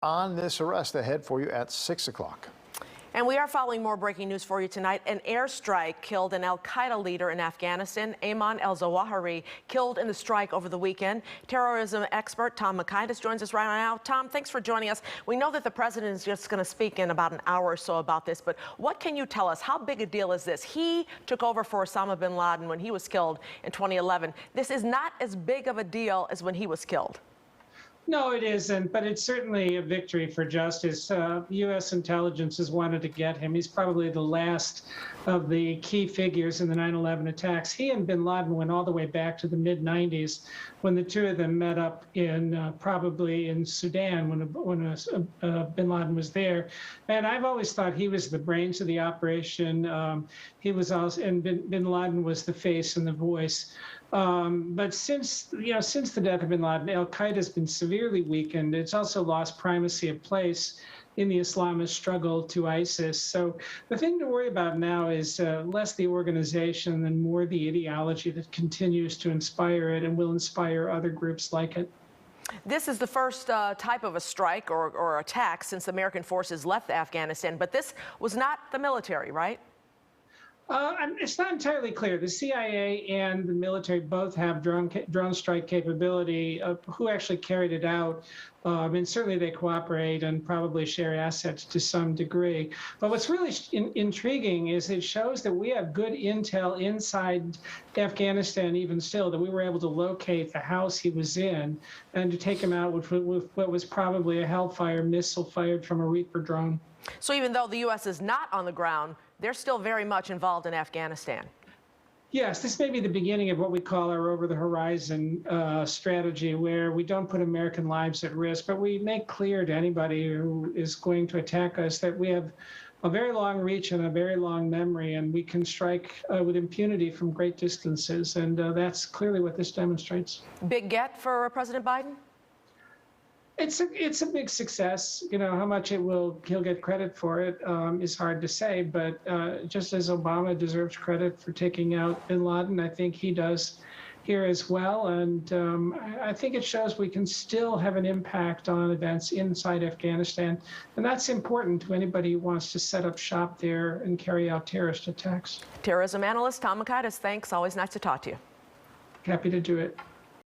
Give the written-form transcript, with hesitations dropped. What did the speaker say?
on this arrest ahead for you at 6 o'clock. And we are following more breaking news for you tonight. An airstrike killed an al-Qaeda leader in Afghanistan. Ayman al-Zawahiri killed in the strike over the weekend. Terrorism expert Tom Makaitis joins us right now. Tom, thanks for joining us. We know that the president is just going to speak in about an hour or so about this, but what can you tell us? How big a deal is this? He took over for Osama bin Laden when he was killed in 2011. This is not as big of a deal as when he was killed. No, it isn't, but it's certainly a victory for justice. U.S. intelligence has wanted to get him. He's probably the last of the key figures in the 9/11 attacks. He and bin Laden went all the way back to the mid-'90s when the two of them met up in probably in Sudan when bin Laden was there. And I've always thought he was the brains of the operation. He was also, and bin Laden was the face and the voice. But since the death of bin Laden, al-Qaeda has been severely weakened. It's also lost primacy of place in the Islamist struggle to ISIS. So the thing to worry about now is less the organization and more the ideology that continues to inspire it and will inspire other groups like it. This is the first type of a strike or attack since American forces left Afghanistan, but this was not the military, right? It's not entirely clear. The CIA and the military both have drone strike capability. Who actually carried it out? And certainly they cooperate and probably share assets to some degree. But what's really intriguing is it shows that we have good intel inside Afghanistan even still, that we were able to locate the house he was in and to take him out with what was probably a Hellfire missile fired from a Reaper drone. So even though the U.S. is not on the ground, they're still very much involved in Afghanistan. Yes, this may be the beginning of what we call our over-the-horizon strategy, where we don't put American lives at risk, but we make clear to anybody who is going to attack us that we have a very long reach and a very long memory, and we can strike with impunity from great distances, and that's clearly what this demonstrates. Big get for President Biden? It's a big success. You know, how much he'll get credit for it is hard to say, but just as Obama deserves credit for taking out bin Laden, I think he does here as well. And I think it shows we can still have an impact on events inside Afghanistan. And that's important to anybody who wants to set up shop there and carry out terrorist attacks. Terrorism analyst Tom Makaitis, thanks. Always nice to talk to you. Happy to do it.